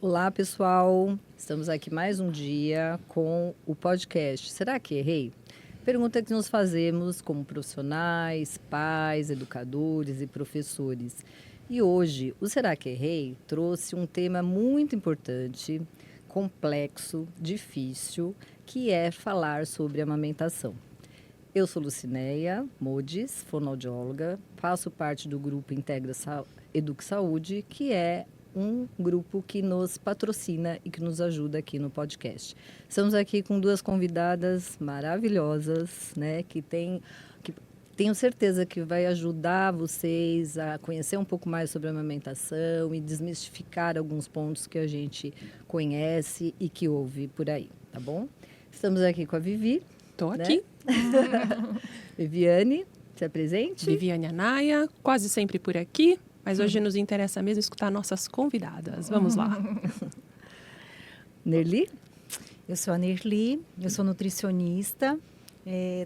Olá, pessoal. Estamos aqui mais um dia com o podcast Será que errei? Pergunta que nos fazemos como profissionais, pais, educadores e professores. E hoje, o Será que errei trouxe um tema muito importante, complexo, difícil, que é falar sobre amamentação. Eu sou Lucinéia Modes, fonoaudióloga, faço parte do grupo Integra Educ Saúde, que é um grupo que nos patrocina e que nos ajuda aqui no podcast. Estamos aqui com duas convidadas maravilhosas, né, que tenho certeza que vai ajudar vocês a conhecer um pouco mais sobre a amamentação e desmistificar alguns pontos que a gente conhece e que ouve por aí, tá bom? Estamos aqui com a Vivi. Estou Né? aqui. Viviane, se apresente. Viviane Anaia, quase sempre por aqui, mas hoje nos interessa mesmo escutar nossas convidadas. Vamos lá. Nerli. Eu sou a Nerli, eu sou nutricionista,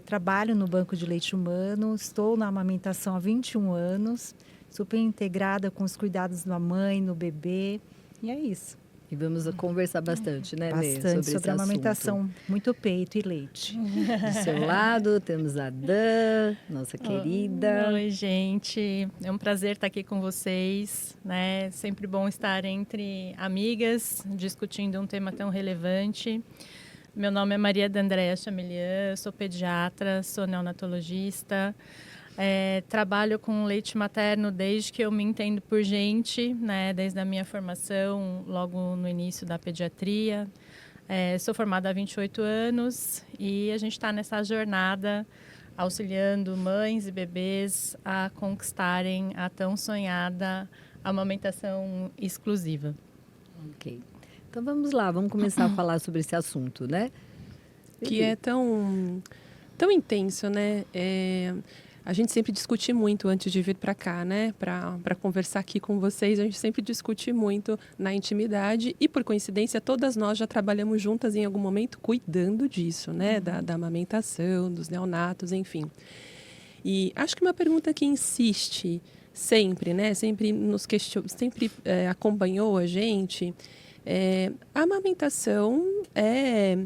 trabalho no Banco de Leite Humano, estou na amamentação há 21 anos, super integrada com os cuidados da mãe, no bebê, e é isso. E vamos conversar bastante, né, Nê, Bastante sobre esse a amamentação, assunto. muito peito e leite. Do seu lado temos a Dan, nossa querida. Oi, gente. É um prazer estar aqui com vocês, né? Sempre bom estar entre amigas, discutindo um tema tão relevante. Meu nome é Maria D'Andrea Chamelian, eu sou pediatra, sou neonatologista. Trabalho com leite materno desde que eu me entendo por gente, né? Desde a minha formação, logo no início da pediatria. Sou formada há 28 anos e a gente está nessa jornada auxiliando mães e bebês a conquistarem a tão sonhada amamentação exclusiva. Ok. Então vamos lá, vamos começar a falar sobre esse assunto, né? Que é tão intenso, né? A gente sempre discute muito antes de vir para cá, né? Para conversar aqui com vocês, a gente sempre discute muito na intimidade e, por coincidência, todas nós já trabalhamos juntas em algum momento cuidando disso, né? Da amamentação, dos neonatos, enfim. E acho que uma pergunta que insiste sempre, né? Sempre acompanhou a gente. A amamentação é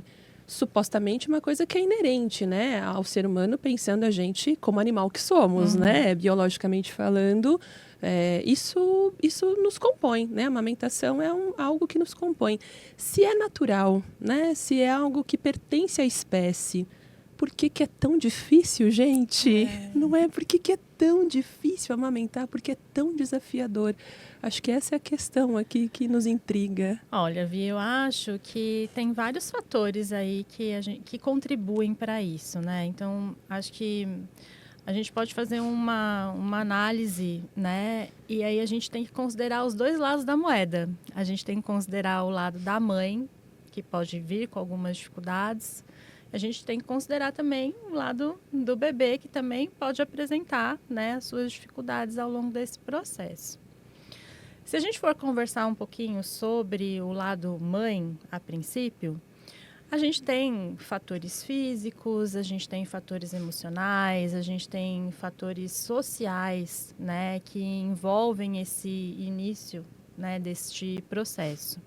supostamente uma coisa que é inerente, né, ao ser humano, pensando a gente como animal que somos, né, biologicamente falando, isso nos compõe, né, a amamentação é algo que nos compõe. Se é natural, né, se é algo que pertence à espécie, por que é tão difícil, gente? Não é? Por que é tão difícil amamentar? Porque é tão desafiador? Acho que essa é a questão aqui que nos intriga. Olha, Vi, eu acho que tem vários fatores aí que contribuem para isso, né? Então, acho que a gente pode fazer uma análise, né? E aí a gente tem que considerar os dois lados da moeda. A gente tem que considerar o lado da mãe, que pode vir com algumas dificuldades. A gente tem que considerar também o lado do bebê, que também pode apresentar, né, as suas dificuldades ao longo desse processo. Se a gente for conversar um pouquinho sobre o lado mãe, a princípio, a gente tem fatores físicos, a gente tem fatores emocionais, a gente tem fatores sociais, né, que envolvem esse início, né, deste processo.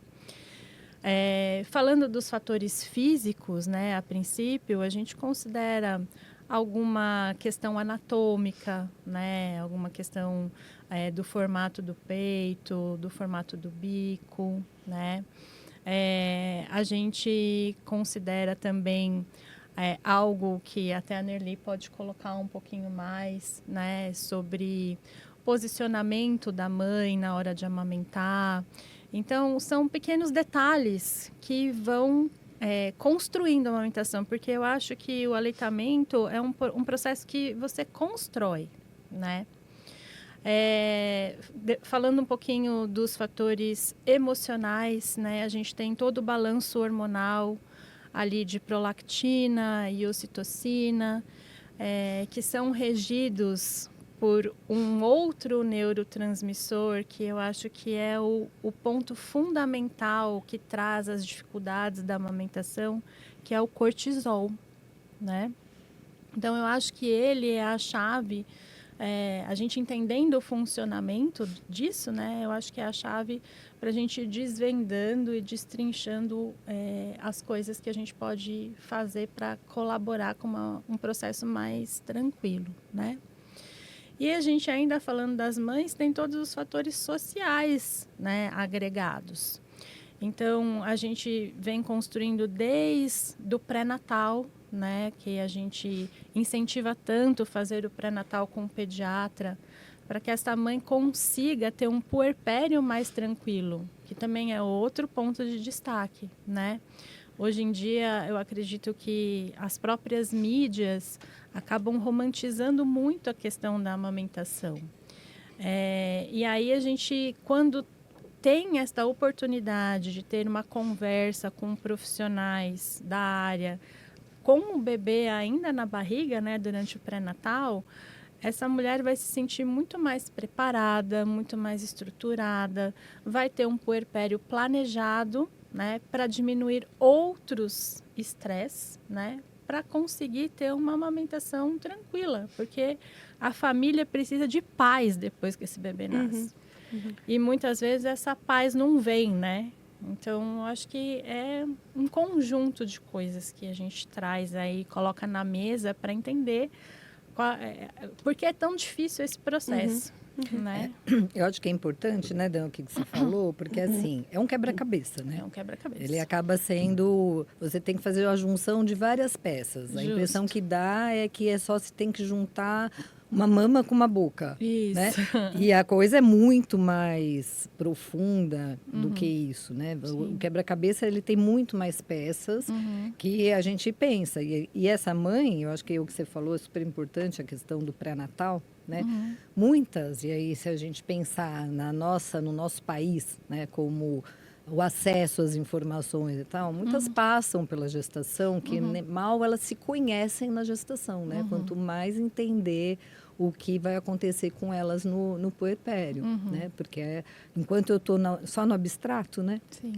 Falando dos fatores físicos, né, a princípio, a gente considera alguma questão anatômica, né, alguma questão do formato do peito, do formato do bico, né. A gente considera também algo que até a Nerli pode colocar um pouquinho mais, né, sobre posicionamento da mãe na hora de amamentar. Então, são pequenos detalhes que vão construindo a amamentação, porque eu acho que o aleitamento é um processo que você constrói, né? Falando um pouquinho dos fatores emocionais, né? A gente tem todo o balanço hormonal ali de prolactina e ocitocina, que são regidos por um outro neurotransmissor que eu acho que é o ponto fundamental que traz as dificuldades da amamentação, que é o cortisol, né? Então, eu acho que ele é a chave a gente entendendo o funcionamento disso, né, eu acho que é a chave para a gente ir desvendando e destrinchando as coisas que a gente pode fazer para colaborar com um processo mais tranquilo, né? E a gente ainda falando das mães, tem todos os fatores sociais, né, agregados. Então, a gente vem construindo desde o pré-natal, né, que a gente incentiva tanto fazer o pré-natal com o pediatra, para que essa mãe consiga ter um puerpério mais tranquilo, que também é outro ponto de destaque, né? Hoje em dia, eu acredito que as próprias mídias acabam romantizando muito a questão da amamentação. E aí a gente, quando tem esta oportunidade de ter uma conversa com profissionais da área, com o bebê ainda na barriga, né, durante o pré-natal, essa mulher vai se sentir muito mais preparada, muito mais estruturada, vai ter um puerpério planejado, né, para diminuir outros estresses, né, para conseguir ter uma amamentação tranquila, porque a família precisa de paz depois que esse bebê nasce. E muitas vezes essa paz não vem, né? Então, acho que é um conjunto de coisas que a gente traz aí, coloca na mesa para entender por que é tão difícil esse processo, né? Eu acho que é importante, né, Dan, o que você falou, porque assim, é um quebra-cabeça, né? É um quebra-cabeça. Ele acaba sendo... Você tem que fazer a junção de várias peças. A impressão que dá é que se tem que juntar uma mama com uma boca. Isso. Né? E a coisa é muito mais profunda do que isso, né? O quebra-cabeça, ele tem muito mais peças que a gente pensa. E essa mãe, eu acho que o que você falou é super importante, a questão do pré-natal, né? Muitas, e aí se a gente pensar no nosso país, né, como o acesso às informações e tal, muitas passam pela gestação que mal elas se conhecem na gestação, né? Quanto mais entender o que vai acontecer com elas no puerpério, né? Porque enquanto eu estou só no abstrato, né? Sim.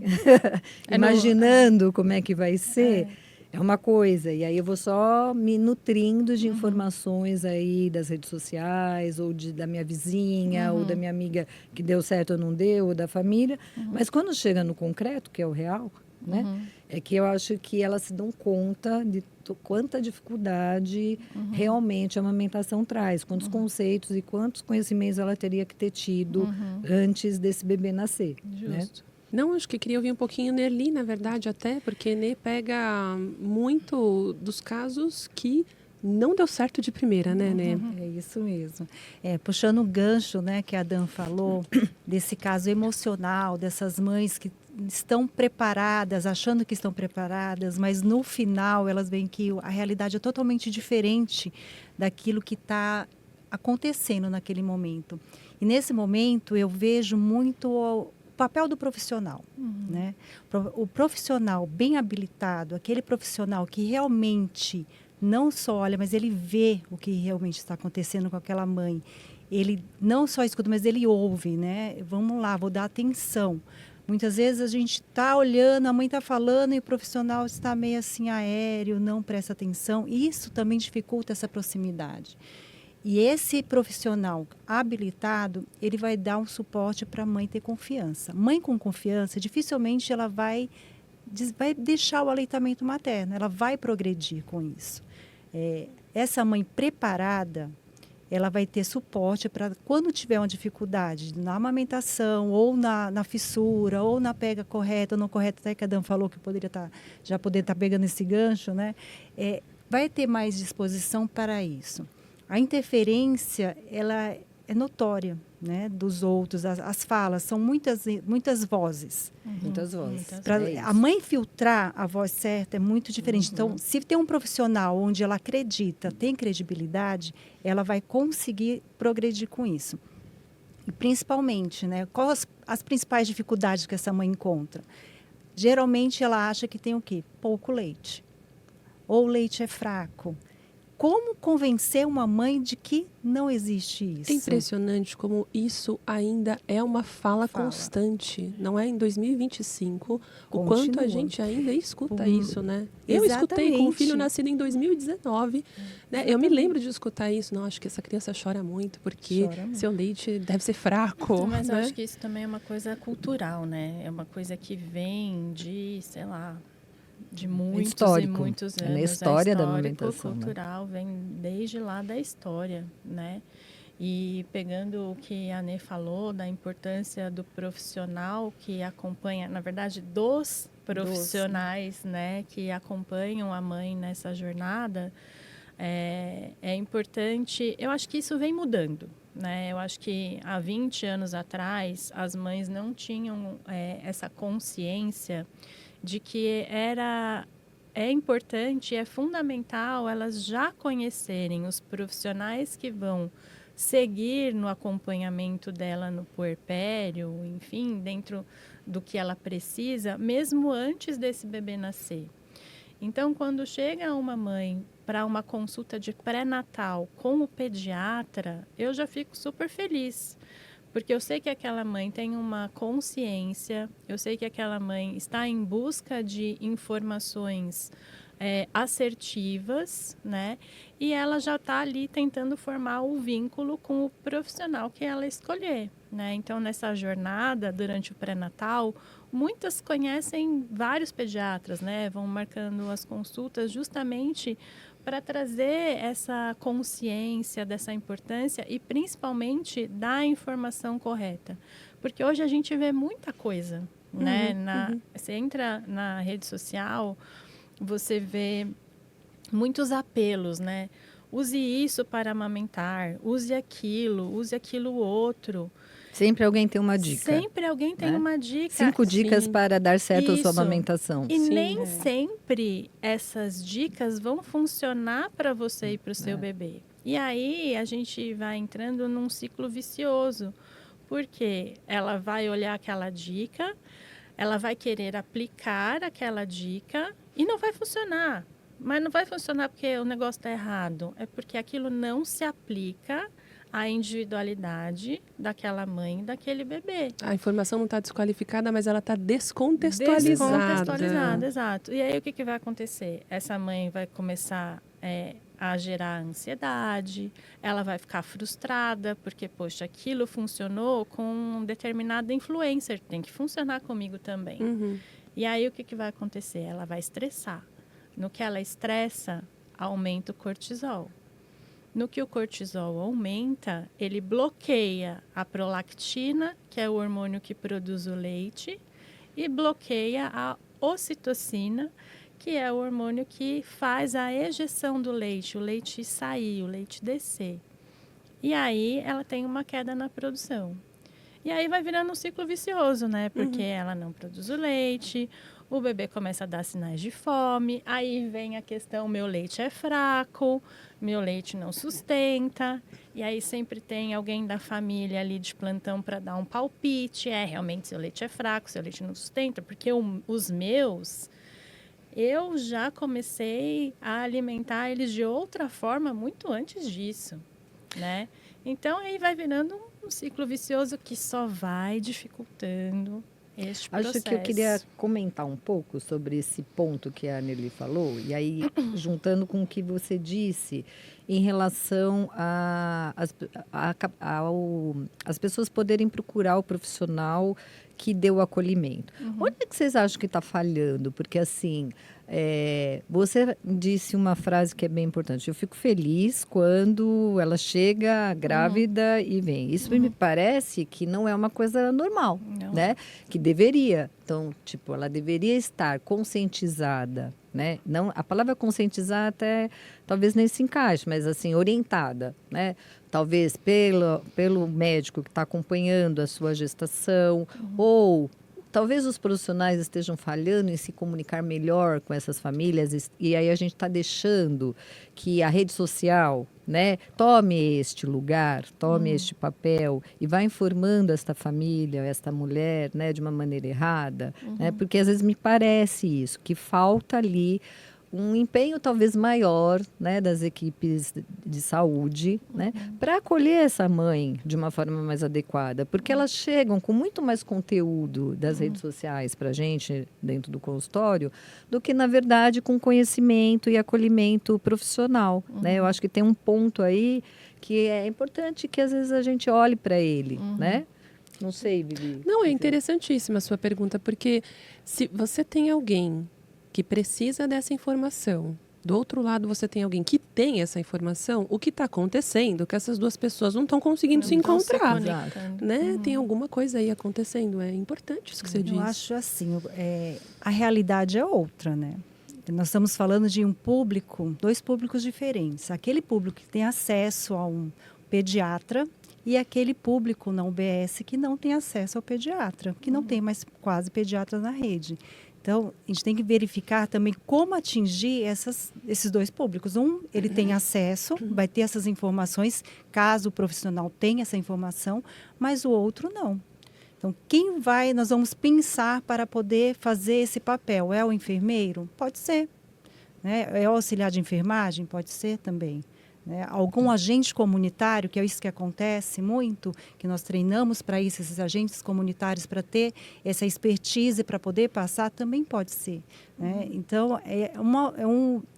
Imaginando como é que vai ser, é uma coisa. E aí eu vou só me nutrindo de informações aí das redes sociais, ou da minha vizinha, ou da minha amiga que deu certo ou não deu, ou da família. Mas quando chega no concreto, que é o real, né? É que eu acho que elas se dão conta de quanta dificuldade realmente a amamentação traz, quantos conceitos e quantos conhecimentos ela teria que ter tido antes desse bebê nascer. Justo. Né? Não, acho que queria ouvir um pouquinho Nerli, na verdade, até, porque Nê pega muito dos casos que não deu certo de primeira, né, Nê? É isso mesmo. Puxando o gancho, né, que a Dan falou, desse caso emocional, dessas mães que estão preparadas, achando que estão preparadas, mas no final elas veem que a realidade é totalmente diferente daquilo que está acontecendo naquele momento. E nesse momento eu vejo muito o papel do profissional, né? O profissional bem habilitado, aquele profissional que realmente não só olha, mas ele vê o que realmente está acontecendo com aquela mãe. Ele não só escuta, mas ele ouve, né? Vamos lá, vou dar atenção. Muitas vezes a gente está olhando, a mãe está falando e o profissional está meio assim aéreo, não presta atenção. Isso também dificulta essa proximidade. E esse profissional habilitado, ele vai dar um suporte para a mãe ter confiança. Mãe com confiança, dificilmente ela vai deixar o aleitamento materno, ela vai progredir com isso. Essa mãe preparada, ela vai ter suporte para quando tiver uma dificuldade na amamentação, ou na fissura, ou na pega correta ou não correta, até que a Dan falou que já poderia estar pegando esse gancho, né? Vai ter mais disposição para isso. A interferência, ela é notória, né, dos outros, as falas, são muitas vozes. Muitas vozes. Pra a mãe filtrar a voz certa é muito diferente. Então, se tem um profissional onde ela acredita, tem credibilidade, ela vai conseguir progredir com isso. E principalmente, né, quais as principais dificuldades que essa mãe encontra? Geralmente ela acha que tem o quê? Pouco leite. Ou o leite é fraco. como convencer uma mãe de que não existe isso? É impressionante como isso ainda é uma fala Fala. constante. Não é em 2025 o quanto a Continua. gente ainda escuta isso, né? Eu escutei com um Exatamente. filho nascido em 2019. Né? Eu me lembro de escutar isso. Não, acho que essa criança chora muito porque Chora muito. seu leite deve ser fraco. Mas eu né? acho que isso também é uma coisa cultural, né? É uma coisa que vem de, sei lá, de muitos Histórico. e muitos É anos. na história da histórico, amamentação, né? cultural, vem desde lá da história, né? E pegando o que a Nê falou da importância do profissional que acompanha, na verdade, dos profissionais, né, que acompanham a mãe nessa jornada, é importante. Eu acho que isso vem mudando, né? Eu acho que há 20 anos atrás as mães não tinham essa consciência de que é importante, é fundamental elas já conhecerem os profissionais que vão seguir no acompanhamento dela no puerpério, enfim, dentro do que ela precisa, mesmo antes desse bebê nascer. Então, quando chega uma mãe para uma consulta de pré-natal com o pediatra, eu já fico super feliz, porque eu sei que aquela mãe tem uma consciência, eu sei que aquela mãe está em busca de informações assertivas, né? E ela já está ali tentando formar o vínculo com o profissional que ela escolher, né? Então, nessa jornada, durante o pré-natal, muitas conhecem vários pediatras, né? Vão marcando as consultas justamente para trazer essa consciência dessa importância e principalmente da informação correta. Porque hoje a gente vê muita coisa, né? Você entra na rede social, você vê muitos apelos, né? Use isso para amamentar, use aquilo outro. Sempre alguém tem uma dica. Sempre alguém tem né? uma dica. 5 dicas Sim. para dar certo a sua Isso. amamentação. E Sim. nem sempre essas dicas vão funcionar para você e para o seu bebê. E aí a gente vai entrando num ciclo vicioso, porque ela vai olhar aquela dica, ela vai querer aplicar aquela dica e não vai funcionar. Mas não vai funcionar porque o negócio está errado. É porque aquilo não se aplica à individualidade daquela mãe e daquele bebê. A informação não está desqualificada, mas ela está descontextualizada. Descontextualizada, exato. E aí o que vai acontecer? Essa mãe vai começar a gerar ansiedade, ela vai ficar frustrada, porque, poxa, aquilo funcionou com um determinado influencer, tem que funcionar comigo também. E aí o que vai acontecer? Ela vai estressar. No que ela estressa, aumenta o cortisol. No que o cortisol aumenta, ele bloqueia a prolactina, que é o hormônio que produz o leite, e bloqueia a ocitocina, que é o hormônio que faz a ejeção do leite, o leite sair, o leite descer. E aí ela tem uma queda na produção. E aí vai virando um ciclo vicioso, né? Porque ela não produz o leite, o bebê começa a dar sinais de fome, aí vem a questão, meu leite é fraco, meu leite não sustenta, e aí sempre tem alguém da família ali de plantão para dar um palpite, realmente seu leite é fraco, seu leite não sustenta, porque os meus, eu já comecei a alimentar eles de outra forma muito antes disso, né? Então, aí vai virando um ciclo vicioso que só vai dificultando este processo. Acho que eu queria comentar um pouco sobre esse ponto que a Nelly falou, e aí, juntando com o que você disse, em relação as pessoas poderem procurar o profissional que deu o acolhimento. Onde é que vocês acham que está falhando? Porque, assim, você disse uma frase que é bem importante. Eu fico feliz quando ela chega grávida e vem. Isso me parece que não é uma coisa normal, né? Que deveria. Então, tipo, ela deveria estar conscientizada, né? Não, a palavra conscientizar até talvez nem se encaixe, mas assim, orientada, né? Talvez pelo médico que está acompanhando a sua gestação, ou talvez os profissionais estejam falhando em se comunicar melhor com essas famílias, e aí a gente está deixando que a rede social, né, tome este lugar, tome este papel e vá informando esta família, esta mulher, né, de uma maneira errada, né, porque às vezes me parece isso, que falta ali um empenho talvez maior, né, das equipes de saúde, né, para acolher essa mãe de uma forma mais adequada, porque elas chegam com muito mais conteúdo das redes sociais para a gente dentro do consultório do que, na verdade, com conhecimento e acolhimento profissional, né? Eu acho que tem um ponto aí que é importante que às vezes a gente olhe para ele, né? Não sei, Bibi. Não, é interessantíssima a sua pergunta, porque se você tem alguém que precisa dessa informação, do outro lado você tem alguém que tem essa informação, o que está acontecendo é que essas duas pessoas não estão conseguindo se encontrar, né? Tem alguma coisa aí acontecendo, é importante isso que você diz. Eu acho assim, a realidade é outra, né? Nós estamos falando de dois públicos diferentes. Aquele público que tem acesso a um pediatra e aquele público na UBS que não tem acesso ao pediatra, que não tem mais quase pediatras na rede. Então, a gente tem que verificar também como atingir esses dois públicos. Ele tem acesso, vai ter essas informações, caso o profissional tenha essa informação, mas o outro não. Então, nós vamos pensar para poder fazer esse papel? É o enfermeiro? Pode ser. Né? É o auxiliar de enfermagem? Pode ser também. Né? Algum agente comunitário, que é isso que acontece muito, que nós treinamos para isso, esses agentes comunitários, para ter essa expertise, para poder passar, também pode ser. Né? Então,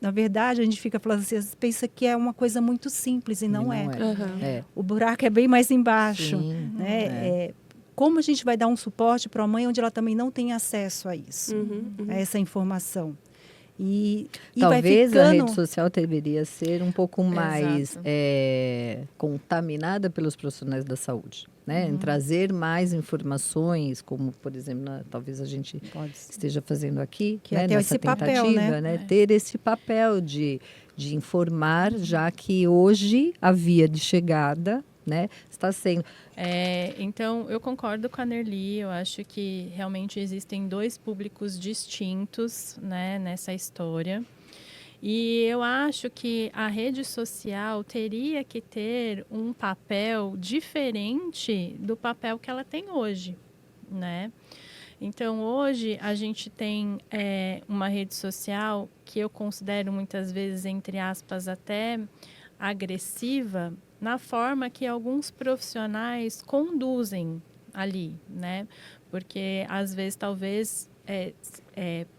na verdade, a gente fica falando assim, pensa que é uma coisa muito simples e não é. O buraco é bem mais embaixo. Sim, né? Como a gente vai dar um suporte para a mãe onde ela também não tem acesso a isso, a essa informação? E talvez vai ficando... a rede social deveria ser um pouco mais contaminada pelos profissionais da saúde, né? Em trazer mais informações, como, por exemplo, talvez a gente esteja fazendo aqui, que né? Ter nessa esse tentativa, papel, né? Ter esse papel de informar, já que hoje a via de chegada, né, está sendo... Então, eu concordo com a Nerli, eu acho que realmente existem dois públicos distintos, né, nessa história. E eu acho que a rede social teria que ter um papel diferente do papel que ela tem hoje, né? Então, hoje, a gente tem uma rede social que eu considero muitas vezes, entre aspas, até agressiva, na forma que alguns profissionais conduzem ali, né? Porque, às vezes, talvez,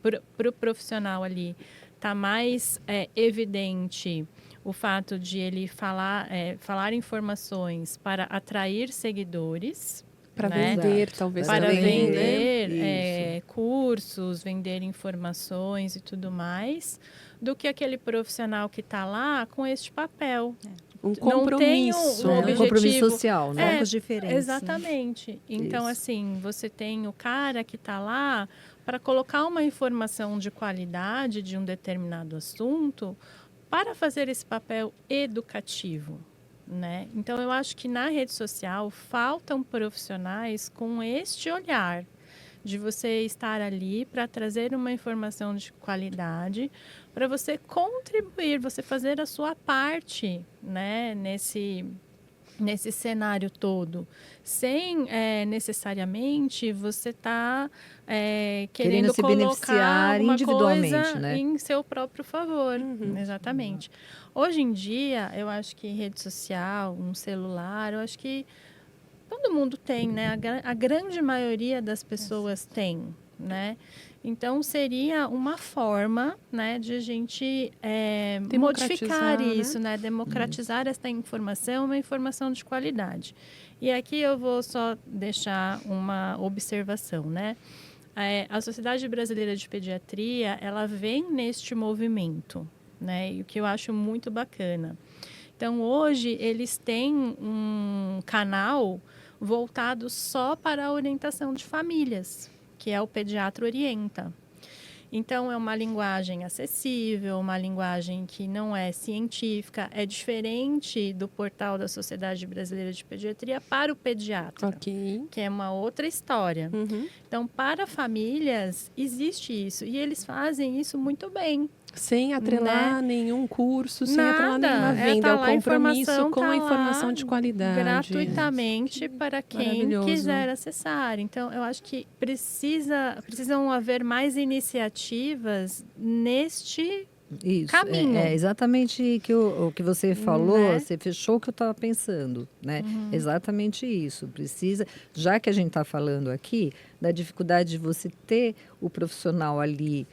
para o profissional ali, está mais evidente o fato de ele falar informações para atrair seguidores, para né? vender, talvez. Para também, vender cursos, vender informações e tudo mais, do que aquele profissional que está lá com este papel. Um compromisso. Não tem um objetivo. Um compromisso social, né? Focos diferentes. Exatamente. Então, assim, você tem o cara que está lá para colocar uma informação de qualidade de um determinado assunto para fazer esse papel educativo, né? Então, eu acho que na rede social faltam profissionais com este olhar de você estar ali para trazer uma informação de qualidade, para você contribuir, você fazer a sua parte, né, nesse cenário todo, sem necessariamente você estar querendo se colocar beneficiar alguma individualmente, coisa né? em seu próprio favor. Exatamente. Hoje em dia, eu acho que rede social, um celular, eu acho que todo mundo tem, né? A grande maioria das pessoas tem, né? Então, seria uma forma, né, de a gente modificar isso, né? Democratizar essa informação, uma informação de qualidade. E aqui eu vou só deixar uma observação, né? A Sociedade Brasileira de Pediatria, ela vem neste movimento, né? E o que eu acho muito bacana. Então, hoje, eles têm um canal voltado só para a orientação de famílias, que é o Pediatra Orienta. Então, é uma linguagem acessível, uma linguagem que não é científica, é diferente do portal da Sociedade Brasileira de Pediatria para o pediatra, que é uma outra história. Então, para famílias, existe isso, e eles fazem isso muito bem. Sem atrelar nenhum curso, sem atrelar nenhuma venda, tá o compromisso com a informação de qualidade. Gratuitamente para quem quiser acessar. Então, eu acho que precisam haver mais iniciativas neste Isso, caminho. é exatamente o que você falou, Né? você fechou o que eu estava pensando, né? Exatamente isso. Precisa, já que a gente está falando aqui da dificuldade de você ter o profissional ali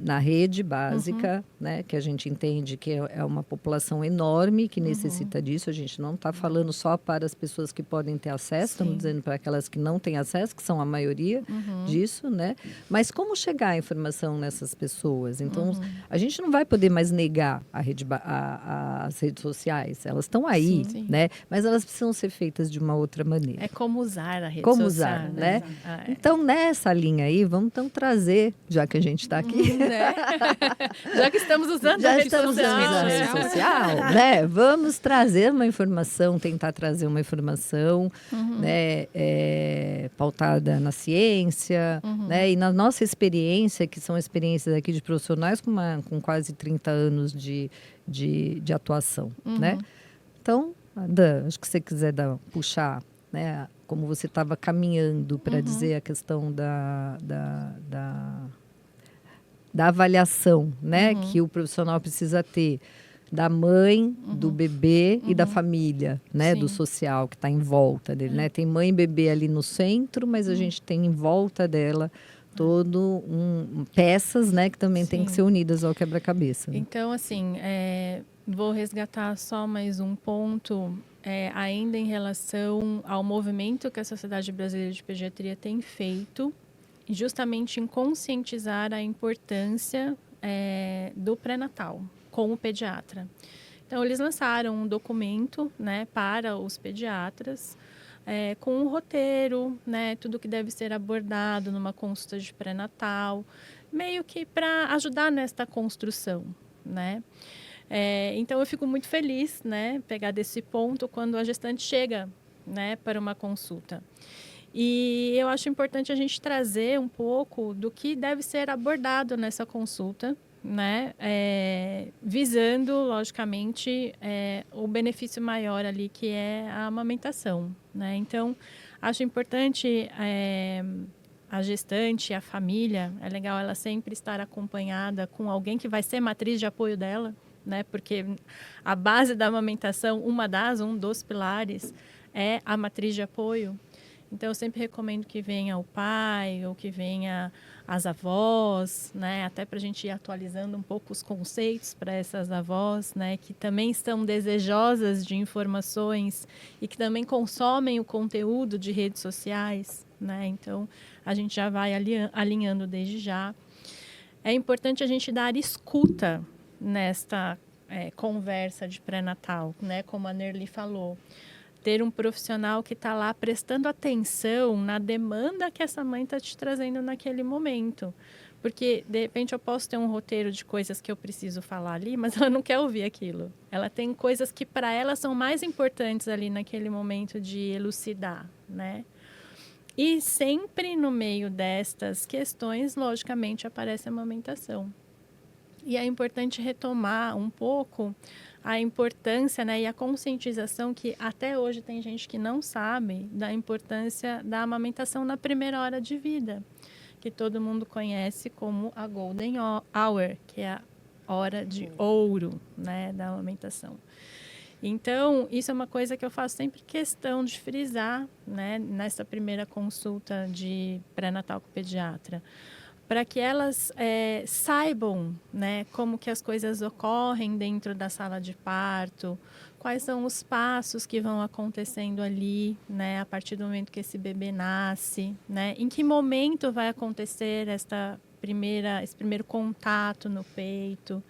na rede básica, né? Que a gente entende que é uma população enorme que necessita disso. A gente não está falando só para as pessoas que podem ter acesso, estamos Sim. dizendo para aquelas que não têm acesso, que são a maioria disso, né? Mas como chegar a informação nessas pessoas? Então, a gente não vai poder mais negar as redes sociais. Elas estão aí, Sim. né? Mas elas precisam ser feitas de uma outra maneira. É como usar a rede Como social, usar, né? Ah, Então, nessa linha aí, vamos então trazer, já que a gente está aqui, né? Já que estamos usando a já rede estamos social, usando a né? rede social, né? Vamos trazer uma informação, tentar trazer uma informação, né, pautada na ciência, né, e na nossa experiência, que são experiências aqui de profissionais com quase 30 anos de atuação, né? Então, Dan, acho que você quiser puxar, né, como você estava caminhando para dizer a questão da avaliação, né, que o profissional precisa ter da mãe, do bebê e da família, né, do Sim. social que está em volta dele, né? Tem mãe e bebê ali no centro, mas a gente tem em volta dela todo peças, né, que também tem que Sim. ser unidas ao quebra-cabeça. Né? Então, assim, vou resgatar só mais um ponto, ainda em relação ao movimento que a Sociedade Brasileira de Pediatria tem feito, justamente em conscientizar a importância do pré-natal com o pediatra. Então, eles lançaram um documento, né, para os pediatras, com um roteiro, né, tudo que deve ser abordado numa consulta de pré-natal, meio que para ajudar nesta construção, né? Então, eu fico muito feliz, né, pegar desse ponto quando a gestante chega, né, para uma consulta. E eu acho importante a gente trazer um pouco do que deve ser abordado nessa consulta, né? Visando, logicamente, o benefício maior ali, que é a amamentação, né? Então, acho importante a gestante, a família, é legal ela sempre estar acompanhada com alguém que vai ser matriz de apoio dela, né? Porque a base da amamentação, um dos pilares, é a matriz de apoio. Então, eu sempre recomendo que venha o pai ou que venha as avós, né? Até para a gente ir atualizando um pouco os conceitos para essas avós, né? Que também estão desejosas de informações e que também consomem o conteúdo de redes sociais, né? Então, a gente já vai alinhando desde já. É importante a gente dar escuta nesta conversa de pré-natal, né? Como a Nerli falou. Ter um profissional que está lá prestando atenção na demanda que essa mãe está te trazendo naquele momento. Porque, de repente, eu posso ter um roteiro de coisas que eu preciso falar ali, mas ela não quer ouvir aquilo. Ela tem coisas que, para ela, são mais importantes ali naquele momento de elucidar, né? E sempre no meio destas questões, logicamente, aparece a amamentação. E é importante retomar um pouco a importância, né, e a conscientização que até hoje tem gente que não sabe da importância da amamentação na primeira hora de vida, que todo mundo conhece como a Golden Hour, que é a hora de ouro, né, da amamentação. Então, isso é uma coisa que eu faço sempre questão de frisar, né, nessa primeira consulta de pré-natal com o pediatra, para que elas saibam, né, como que as coisas ocorrem dentro da sala de parto, quais são os passos que vão acontecendo ali, né, a partir do momento que esse bebê nasce, né, em que momento vai acontecer esse primeiro contato no peito.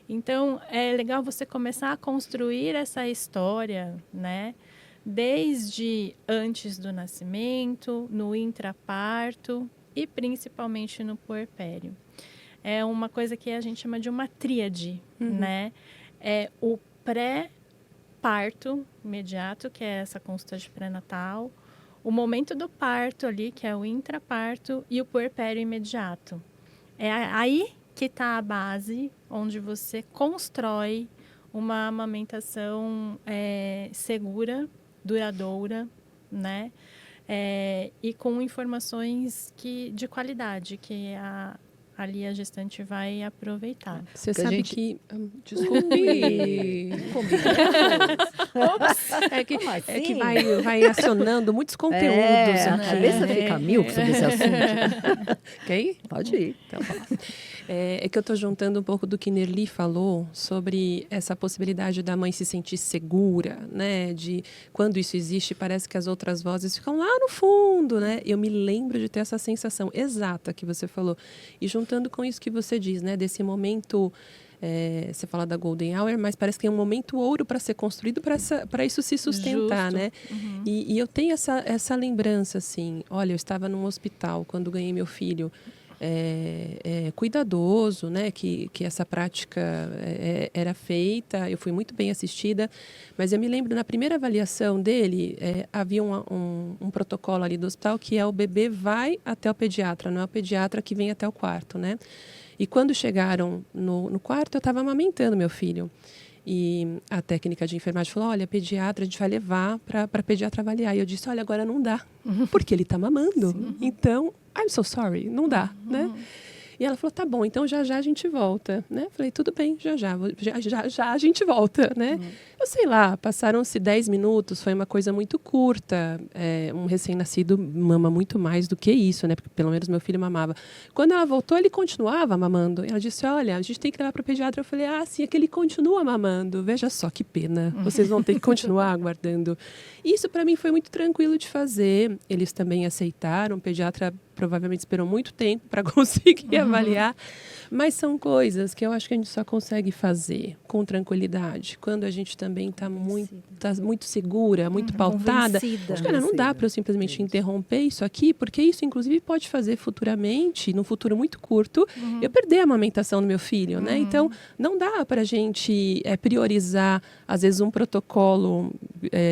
Então, é legal você começar a construir essa história, né, desde antes do nascimento, no intraparto, e principalmente no puerpério. É uma coisa que a gente chama de uma tríade, né? É o pré-parto imediato, que é essa consulta de pré-natal, o momento do parto ali, que é o intraparto, e o puerpério imediato. É aí que está a base, onde você constrói uma amamentação segura, duradoura, né? E com informações de qualidade, que ali a gestante vai aproveitar. Você Porque a sabe gente- que... Desculpe. É que, Como é que assim? vai acionando muitos conteúdos A aqui. cabeça fica mil sobre esse assunto. Quer ir? Pode ir. Então, é que eu estou juntando um pouco do que Nerli falou sobre essa possibilidade da mãe se sentir segura, né? De quando isso existe, parece que as outras vozes ficam lá no fundo, né? Eu me lembro de ter essa sensação exata que você falou. E juntando com isso que você diz, né? Desse momento... você fala da Golden Hour, mas parece que é um momento ouro para ser construído para isso se sustentar, Justo. né? E eu tenho essa lembrança, assim, olha, eu estava num hospital quando ganhei meu filho, cuidadoso, né? Que essa prática era feita, eu fui muito bem assistida, mas eu me lembro, na primeira avaliação dele, havia um protocolo ali do hospital que é o bebê vai até o pediatra, não é o pediatra que vem até o quarto, né? E quando chegaram no quarto, eu estava amamentando meu filho. E a técnica de enfermagem falou, olha, pediatra, a gente vai levar para a pediatra avaliar. E eu disse, olha, agora não dá, porque ele está mamando. Então, I'm so sorry, não dá, né? E ela falou, tá bom, então já a gente volta, né? Falei, tudo bem, já a gente volta, né? Eu sei lá, passaram-se 10 minutos, foi uma coisa muito curta. Um recém-nascido mama muito mais do que isso, né? Porque pelo menos meu filho mamava. Quando ela voltou, ele continuava mamando. Ela disse, olha, a gente tem que levar para o pediatra. Eu falei, sim, é que ele continua mamando. Veja só que pena, vocês vão ter que continuar aguardando. Isso para mim foi muito tranquilo de fazer. Eles também aceitaram, o pediatra provavelmente esperou muito tempo para conseguir avaliar, mas são coisas que eu acho que a gente só consegue fazer com tranquilidade, quando a gente também está muito segura, muito pautada. Convencida. Acho que, não dá para eu simplesmente interromper isso aqui, porque isso, inclusive, pode fazer futuramente, num futuro muito curto, eu perder a amamentação do meu filho, né? Então, não dá para a gente priorizar, às vezes, um protocolo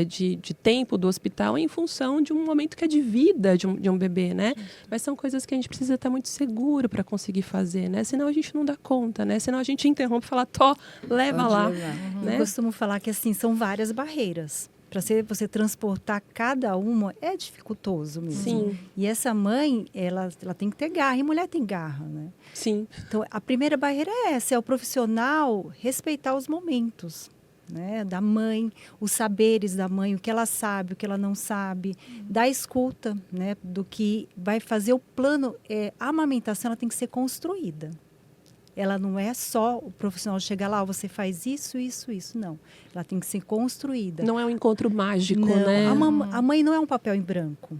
de tempo do hospital em função de um momento que é de vida de um bebê, né? Mas são coisas que a gente precisa estar muito seguro para conseguir fazer, né? Senão a gente não dá conta, né? Senão a gente interrompe e fala, leva Pode lá. levar. Né? Eu costumo falar que assim são várias barreiras. Para você transportar cada uma é dificultoso mesmo. Sim. E essa mãe, ela tem que ter garra. E mulher tem garra, né? Sim. Então, a primeira barreira é essa. É o profissional respeitar os momentos, né, da mãe, os saberes da mãe, o que ela sabe, o que ela não sabe, da escuta, né, do que vai fazer o plano. A amamentação ela tem que ser construída. Ela não é só o profissional chegar lá, você faz isso, isso, isso. Não. Ela tem que ser construída. Não é um encontro mágico, Não, né? a mãe não é um papel em branco.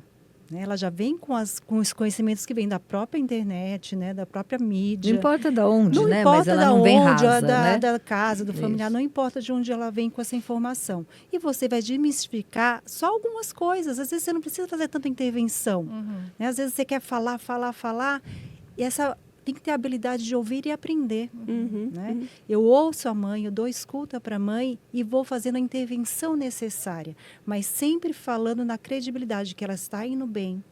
Né? Ela já vem com os conhecimentos que vêm da própria internet, né, da própria mídia. Não importa de onde, Não né? importa Mas ela da não vem onde, rasa, né? da casa, do familiar, Isso. não importa de onde ela vem com essa informação. E você vai desmistificar só algumas coisas. Às vezes você não precisa fazer tanta intervenção. Né? Às vezes você quer falar, e essa tem que ter a habilidade de ouvir e aprender. Né? Eu ouço a mãe, eu dou escuta para a mãe e vou fazendo a intervenção necessária, mas sempre falando na credibilidade que ela está indo bem,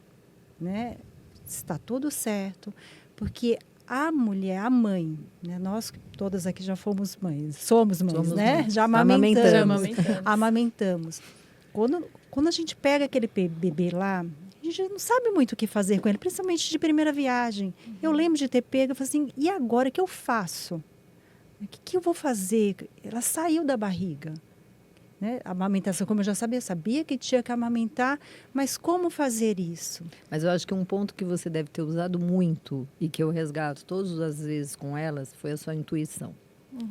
né? Está tudo certo, porque a mulher, a mãe, né? Nós todas aqui já fomos mães, somos mães, né? mães. Já amamentamos. Amamentamos. Amamentamos. Quando a gente pega aquele bebê lá, a gente não sabe muito o que fazer com ele, principalmente de primeira viagem. Eu lembro de ter pego e falei assim, e agora o que eu faço? O que eu vou fazer? Ela saiu da barriga. Né? A amamentação, como eu sabia que tinha que amamentar, mas como fazer isso? Mas eu acho que um ponto que você deve ter usado muito e que eu resgato todas as vezes com elas foi a sua intuição,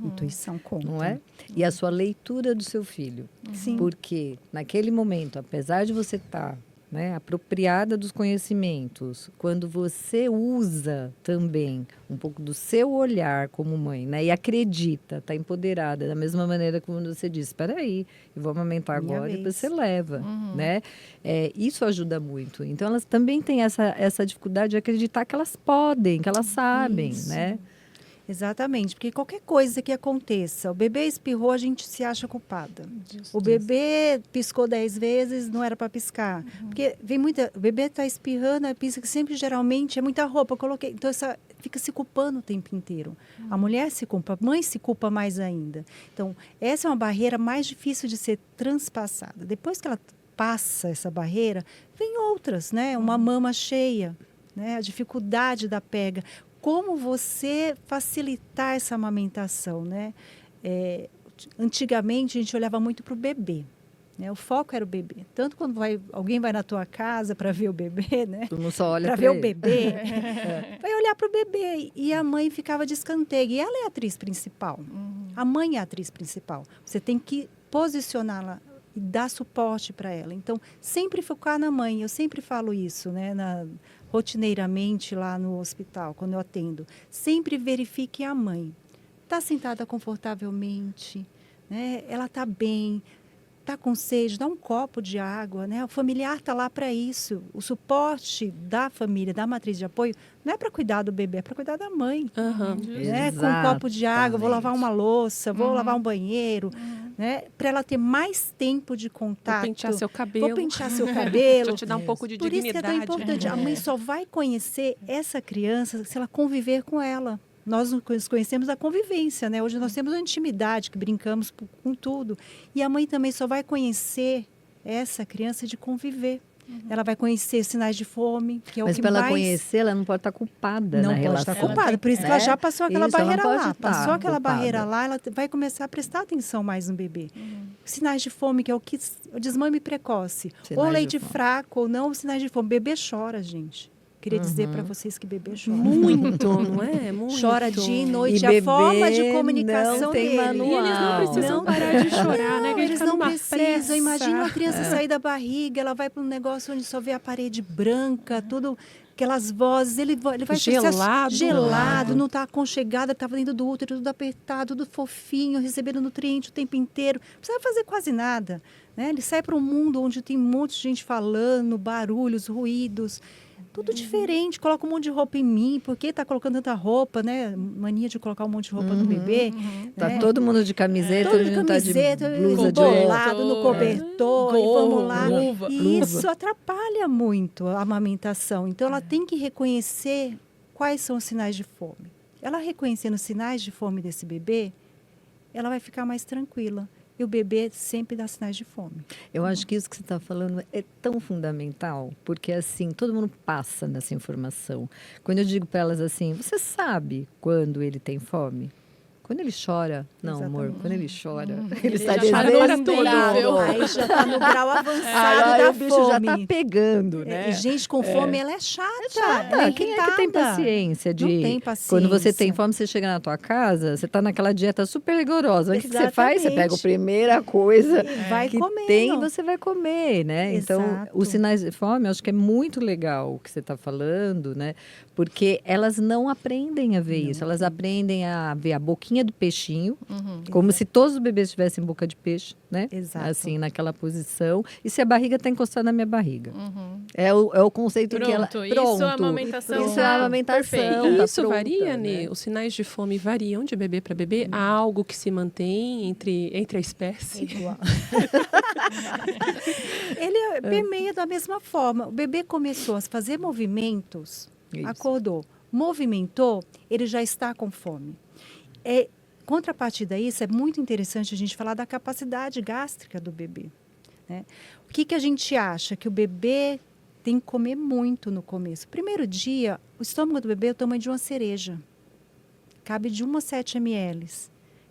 Intuição conta. não é? E a sua leitura do seu filho. Sim. Porque naquele momento, apesar de você estar, né, apropriada dos conhecimentos, quando você usa também um pouco do seu olhar como mãe, né, e acredita, está empoderada, da mesma maneira como você disse, espera aí, eu vou amamentar Minha agora e depois vez. você leva, né? Isso ajuda muito. Então, elas também têm essa dificuldade de acreditar que elas podem, que elas sabem, Isso. né? Exatamente, porque qualquer coisa que aconteça, o bebê espirrou, a gente se acha culpada. O bebê piscou 10 vezes, não era para piscar. Porque o bebê está espirrando, a pisca que sempre geralmente é muita roupa, eu coloquei. Então, fica se culpando o tempo inteiro. A mulher se culpa, a mãe se culpa mais ainda. Então, essa é uma barreira mais difícil de ser transpassada. Depois que ela passa essa barreira, vem outras, né? Uma mama cheia. Né? A dificuldade da pega. como você facilitar essa amamentação, né? Antigamente, a gente olhava muito para o bebê. Né? O foco era o bebê. Tanto quando alguém vai na tua casa para ver o bebê, né? Todo mundo só olha para pra ver ele. o bebê, vai olhar para o bebê. E a mãe ficava de escanteio. E ela é a atriz principal. A mãe é a atriz principal. Você tem que posicioná-la e dar suporte para ela. Então, sempre focar na mãe. Eu sempre falo isso, né? Rotineiramente lá no hospital, quando eu atendo. Sempre verifique a mãe. Está sentada confortavelmente, né? Ela está bem. Está com sede, dá um copo de água, né? O familiar está lá para isso. O suporte da família, da matriz de apoio, não é para cuidar do bebê, é para cuidar da mãe. Né? Com um copo de água, vou lavar uma louça, vou lavar um banheiro, né? Para ela ter mais tempo de contato. Vou pentear seu cabelo. Vou pentear seu cabelo. Deixa eu te dar um pouco de Por dignidade. isso que é tão importante. A mãe só vai conhecer essa criança se ela conviver com ela. Nós nos conhecemos da convivência, né? Hoje nós temos a intimidade, que brincamos com tudo. E a mãe também só vai conhecer essa criança de conviver. Ela vai conhecer sinais de fome, que é Mas o que para mais... ela conhecer, ela não pode estar culpada não na pode relação. estar culpada. Por isso que ela já passou aquela Isso, ela não barreira pode lá. estar Passou aquela culpada. barreira lá, ela vai começar a prestar atenção mais no bebê. Sinais de fome, que é o desmame precoce. Sinais Ou de leite fome. fraco, ou não, sinais de fome. Bebê chora, gente. Queria dizer para vocês que bebê chora. Muito, não é? Muito. Chora dia e noite. E A forma de bebê comunicação não tem dele. manual. E eles não precisam Não. parar de chorar, né? Que a gente Eles fica não numa precisam. pressa. Imagina uma criança sair da barriga, ela vai para um negócio onde só vê a parede branca, tudo, aquelas vozes. Ele vai Gelado. gelado, não está aconchegado, estava dentro do útero, tudo apertado, tudo fofinho, recebendo nutriente o tempo inteiro. Não precisa fazer quase nada. Né? Ele sai para um mundo onde tem um monte de gente falando, barulhos, ruídos. Tudo diferente, coloca um monte de roupa em mim, por que está colocando tanta roupa, né? Mania de colocar um monte de roupa no bebê. Tá né? todo mundo de camiseta, Todo todo de mundo tá de camiseta, blusa de embolado no cobertor, e Gorro, vamos lá. luva. E isso atrapalha muito a amamentação. Então, ela tem que reconhecer quais são os sinais de fome. Ela reconhecendo os sinais de fome desse bebê, ela vai ficar mais tranquila. E o bebê sempre dá sinais de fome. Eu acho que isso que você está falando é tão fundamental, porque assim, todo mundo passa nessa informação. Quando eu digo para elas assim, você sabe quando ele tem fome? Quando ele chora, não, amor, quando ele chora, ele está já chora para tudo. desesperado. Aí já está no grau avançado Aí da o bicho já fome. está pegando, né? E gente com fome, ela é chata. Chata. Ela é Quem é que tem irritada. paciência de... Não tem paciência. Quando você tem fome, você chega na tua casa, você está naquela dieta super rigorosa. O que você faz? Você pega a primeira coisa E vai que comendo. tem e você vai comer, né? Então, Exato. os sinais de fome, eu acho que é muito legal o que você está falando, né? Porque elas não aprendem a ver isso. Elas aprendem a ver a boquinha do peixinho, como se todos os bebês tivessem boca de peixe, né? Exato. Assim, naquela posição. E se a barriga está encostada na minha barriga. É o conceito que ela... Pronto, isso é a amamentação. Isso é a amamentação. Perfeito. Tá Isso pronta, varia, né? né? Os sinais de fome variam de bebê para bebê. Há algo que se mantém entre a espécie. Igual. Ele permeia da mesma forma. O bebê começou a fazer movimentos, Isso. acordou, movimentou, ele já está com fome. Contrapartida a isso, é muito interessante a gente falar da capacidade gástrica do bebê. Né? O que a gente acha? Que o bebê tem que comer muito no começo. Primeiro dia, o estômago do bebê é o tamanho de uma cereja. Cabe de 1 a 7 ml.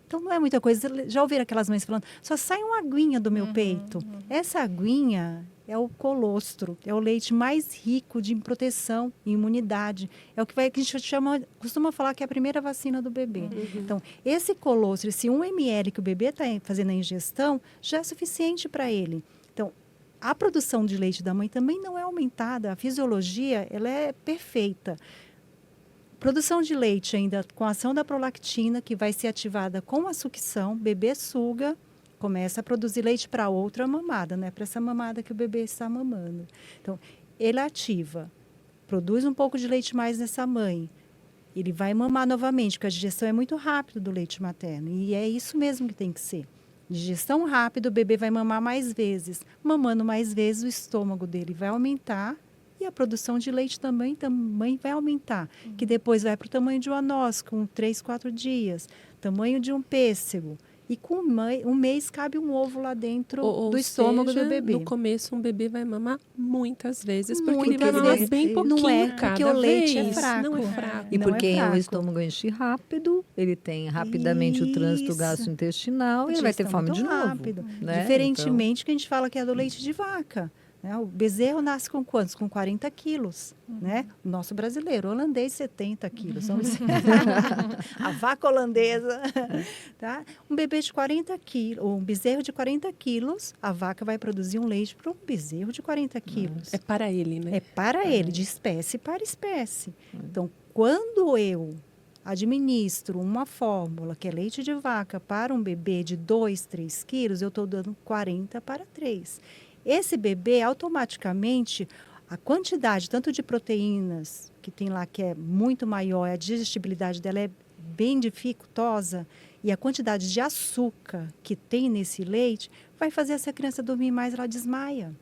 Então, não é muita coisa. Já ouviram aquelas mães falando, só sai uma aguinha do meu peito. Essa aguinha é o colostro, é o leite mais rico de proteção e imunidade. É o que a gente costuma falar que é a primeira vacina do bebê. Então, esse colostro, esse 1 ml que o bebê está fazendo a ingestão, já é suficiente para ele. Então, a produção de leite da mãe também não é aumentada. A fisiologia, ela é perfeita. Produção de leite ainda com a ação da prolactina, que vai ser ativada com a sucção, bebê suga, começa a produzir leite para outra mamada, não é para essa mamada que o bebê está mamando. Então, ele ativa, produz um pouco de leite mais nessa mãe. Ele vai mamar novamente, porque a digestão é muito rápida do leite materno. E é isso mesmo que tem que ser. Digestão rápida, o bebê vai mamar mais vezes. Mamando mais vezes, o estômago dele vai aumentar e a produção de leite também vai aumentar. Que depois vai para o tamanho de uma noz, com 3, 4 dias. Tamanho de um pêssego. e com um mês cabe um ovo lá dentro Ou do estômago seja, do bebê. No começo, um bebê vai mamar muitas vezes, porque ele Muitas vai mamar vezes. bem pouquinho Não é cada porque o leite vez. é fraco. Não é fraco. E Não é porque o fraco. estômago enche rápido, ele tem rapidamente o trânsito Isso. gastrointestinal e ele vai ter Digestão fome de muito novo. rápido. Né? Diferentemente que a gente fala que é do leite de vaca. Né? O bezerro nasce com quantos? Com 40 quilos. Né? O nosso brasileiro, o holandês, 70 quilos. Vamos dizer. A vaca holandesa. Tá? Um bebê de 40 quilos, ou um bezerro de 40 quilos, a vaca vai produzir um leite para um bezerro de 40 quilos. É para ele, né? É para ele, de espécie para espécie. Então, quando eu administro uma fórmula que é leite de vaca para um bebê de 2, 3 quilos, eu estou dando 40 para 3. Esse bebê, automaticamente, a quantidade tanto de proteínas que tem lá, que é muito maior, a digestibilidade dela é bem dificultosa, e a quantidade de açúcar que tem nesse leite vai fazer essa criança dormir mais, ela desmaia.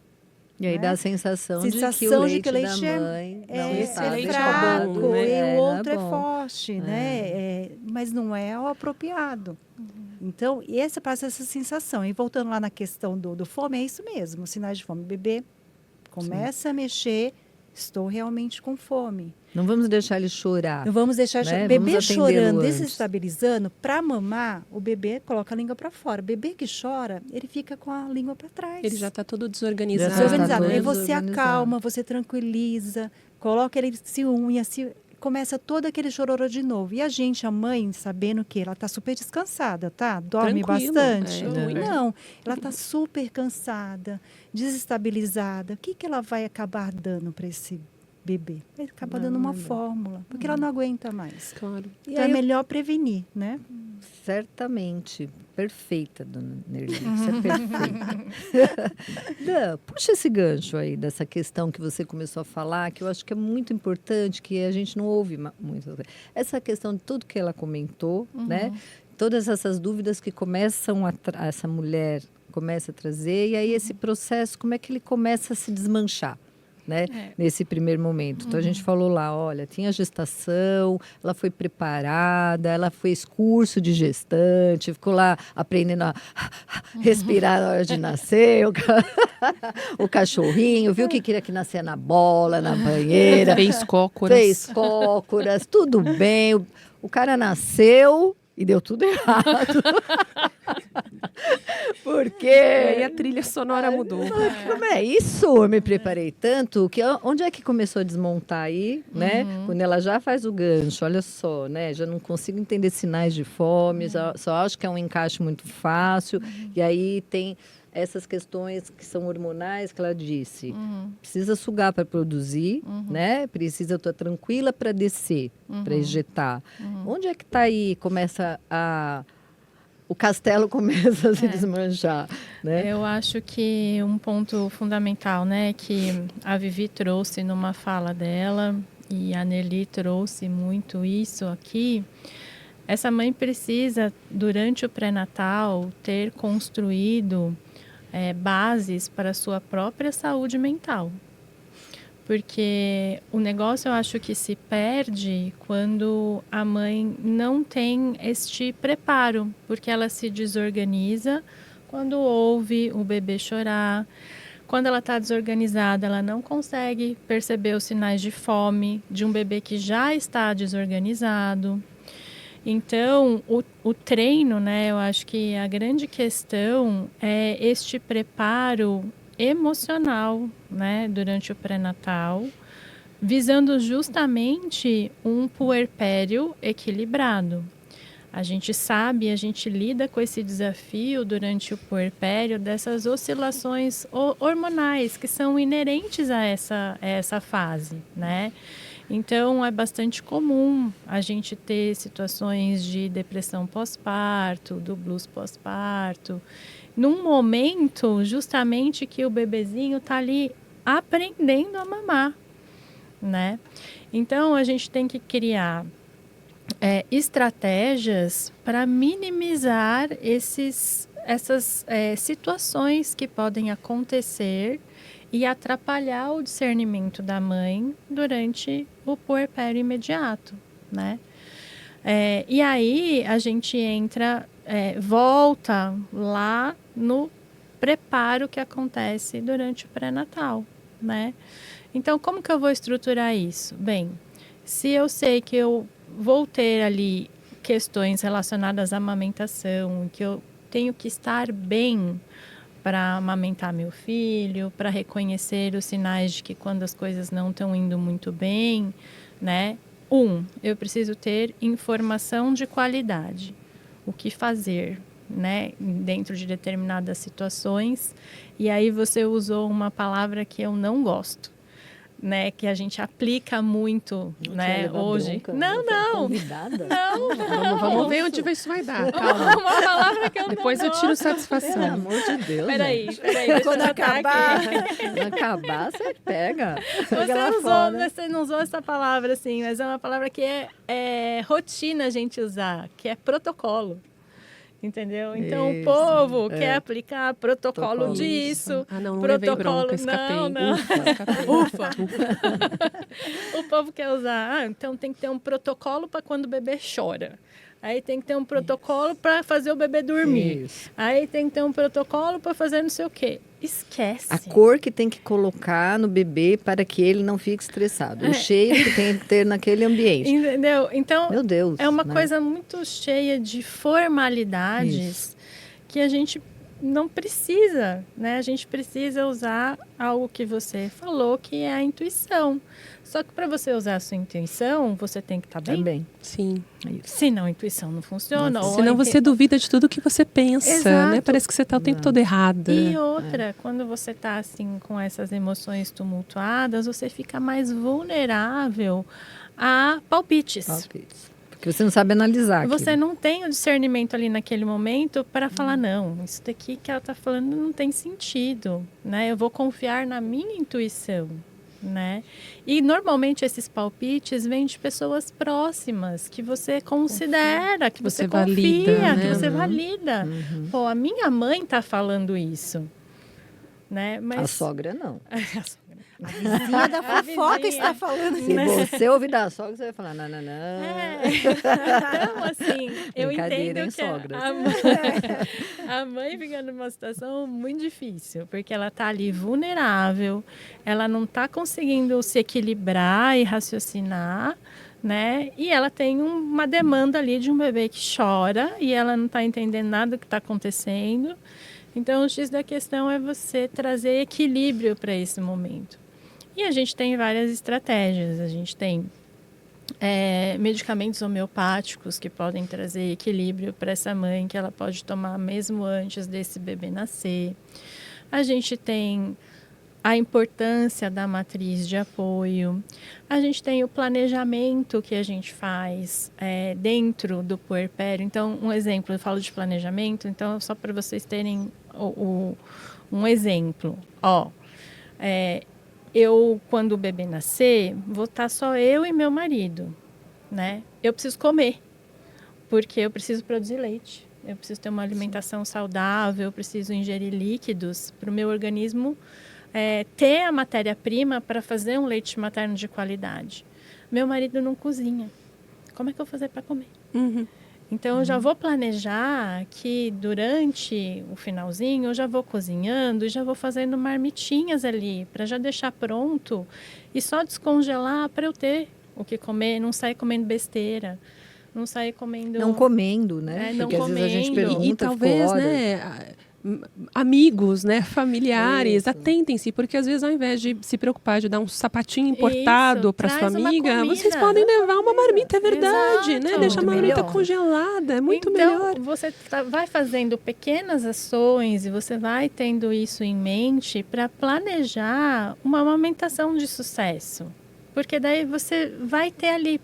E aí né? dá a sensação de que Sensação o de que o leite leite da é- mãe não É, está leite é é adequado, fraco, bom, né? e o não outro é bom. forte, né? Mas não é o apropriado. Então, essa passa essa sensação. E voltando lá na questão do fome, é isso mesmo. Sinais de fome. Bebê começa a mexer, estou realmente com fome. Não vamos deixar ele chorar. Não vamos deixar Né? bebê Vamos atendê-lo chorando, antes. desestabilizando. Para mamar, o bebê coloca a língua para fora. Bebê que chora, ele fica com a língua para trás. Ele já está todo desorganizado. Já tá Desorganizado. todo Aí você desorganizado. acalma, você tranquiliza, coloca ele, se unha, começa todo aquele chororô de novo. E a gente, a mãe, sabendo que ela está super descansada, tá? Dorme Tranquilo, bastante? muito. Não, ela está super cansada, desestabilizada. O que ela vai acabar dando para esse bebê? Vai acabar dando uma fórmula, porque ela não aguenta mais. Claro. E Então aí é melhor prevenir, né? Certamente. Perfeita, dona Nerli. Isso é perfeita. Dan, puxa esse gancho aí dessa questão que você começou a falar, que eu acho que é muito importante, que a gente não ouve muito. Essa questão de tudo que ela comentou, né? Todas essas dúvidas que começam essa mulher começa a trazer, e aí esse processo, como é que ele começa a se desmanchar? Né? Nesse primeiro momento. Então, a gente falou lá, olha, tinha gestação, ela foi preparada, ela fez curso de gestante, ficou lá aprendendo a respirar na hora de nascer, o cachorrinho, viu que queria que nascia na bola, na banheira. Fez cócoras. Fez cócoras, tudo bem. O cara nasceu e deu tudo errado. Porque... E aí a trilha sonora mudou. Como é isso? Eu me preparei tanto que onde é que começou a desmontar aí, né? Quando ela já faz o gancho, olha só, né? Já não consigo entender sinais de fome, só acho que é um encaixe muito fácil. E aí tem essas questões que são hormonais que ela disse. Precisa sugar para produzir, né? Precisa estar tranquila para descer, para ejetar. Onde é que está aí? Começa a... O castelo começa a se desmanchar, né? Eu acho que um ponto fundamental, né, que a Vivi trouxe numa fala dela e a Nelly trouxe muito isso aqui, essa mãe precisa, durante o pré-natal, ter construído bases para a sua própria saúde mental. Porque o negócio eu acho que se perde quando a mãe não tem este preparo, porque ela se desorganiza quando ouve o bebê chorar. Quando ela está desorganizada, ela não consegue perceber os sinais de fome de um bebê que já está desorganizado. Então, o treino, né, eu acho que a grande questão é este preparo emocional, né, durante o pré-natal, visando justamente um puerpério equilibrado. A gente sabe, a gente lida com esse desafio durante o puerpério dessas oscilações hormonais que são inerentes a essa fase, né? Então, é bastante comum a gente ter situações de depressão pós-parto, do blues pós-parto, num momento justamente que o bebezinho está ali aprendendo a mamar, né? Então, a gente tem que criar estratégias para minimizar essas situações que podem acontecer e atrapalhar o discernimento da mãe durante o puerpério imediato, né? E aí a gente entra volta lá no preparo que acontece durante o pré-natal, né? Então, como que eu vou estruturar isso? Bem, se eu sei que eu vou ter ali questões relacionadas à amamentação, que eu tenho que estar bem para amamentar meu filho, para reconhecer os sinais de que quando as coisas não estão indo muito bem, né? Eu preciso ter informação de qualidade. O que fazer, né? Dentro de determinadas situações. E aí você usou uma palavra que eu não gosto, né, que a gente aplica muito, né, hoje. Bronca, não. Convidada? Não. Vamos ver onde isso vai dar. Calma. Uma palavra que eu Depois não eu tiro gosto. Pelo satisfação. amor de Deus. Peraí, gente. Quando acabar, Quando acabar, você pega. Você não usou essa palavra, assim, mas é uma palavra que é rotina a gente usar, que é protocolo. Entendeu? Então, Isso, o povo quer aplicar protocolo Protocolo. disso. Não levei protocolo, bronca, escapei. não. Ufa. O povo quer usar, então tem que ter um protocolo para quando o bebê chora. Aí tem que ter um protocolo para fazer o bebê dormir. Isso. Aí tem que ter um protocolo para fazer não sei o quê. Esquece. A cor que tem que colocar no bebê para que ele não fique estressado. O cheiro que tem que ter naquele ambiente. Entendeu? Então, Meu Deus. é uma né? coisa muito cheia de formalidades que a gente não precisa, né? A gente precisa usar algo que você falou, que é a intuição. Só que para você usar a sua intuição, você tem que estar bem. Também. Sim. É isso. Senão a intuição não funciona. ou Senão a você duvida de tudo que você pensa, Exato. né? Parece que você está o tempo todo errada. E outra, quando você está assim com essas emoções tumultuadas, você fica mais vulnerável a palpites. Palpites. Porque você não sabe analisar Você aquilo. não tem o discernimento ali naquele momento para falar, não, isso daqui que ela está falando não tem sentido, né? Eu vou confiar na minha intuição, né? E normalmente esses palpites vêm de pessoas próximas, que você considera, que você confia, valida, né? que você valida. Pô, a minha mãe está falando isso, né? Mas A sogra não. a vizinha da fofoca vizinha. está falando Se você ouvir da sogra, você vai falar, não. Então, assim, eu Brincadeira, hein, entendo que sogras? a mãe fica numa situação muito difícil, porque ela está ali vulnerável, ela não está conseguindo se equilibrar e raciocinar, né? E ela tem uma demanda ali de um bebê que chora e ela não está entendendo nada do que está acontecendo. Então, o X da questão é você trazer equilíbrio para esse momento. E a gente tem várias estratégias. A gente tem medicamentos homeopáticos que podem trazer equilíbrio para essa mãe, que ela pode tomar mesmo antes desse bebê nascer. A gente tem a importância da matriz de apoio. A gente tem o planejamento que a gente faz dentro do puerpério. Então, um exemplo, eu falo de planejamento, então só para vocês terem um exemplo. Quando o bebê nascer, vou estar só eu e meu marido, né? Eu preciso comer, porque eu preciso produzir leite. Eu preciso ter uma alimentação saudável, eu preciso ingerir líquidos para o meu organismo ter a matéria-prima para fazer um leite materno de qualidade. Meu marido não cozinha. Como é que eu vou fazer para comer? Então, eu já vou planejar que durante o finalzinho eu já vou cozinhando e já vou fazendo marmitinhas ali para já deixar pronto e só descongelar para eu ter o que comer, não sair comendo besteira, não sair comendo... Não comendo, né? Não Porque às vezes a gente comendo. pergunta, E talvez, ficou horas. né, amigos, né, familiares, Isso. atentem-se, porque às vezes ao invés de se preocupar de dar um sapatinho importado para sua traz uma amiga, comida. vocês podem levar uma marmita, é verdade, Exato. né? Deixar a Muito marmita melhor. congelada, é muito então, melhor. você vai fazendo pequenas ações e você vai tendo isso em mente para planejar uma amamentação de sucesso. Porque daí você vai ter ali,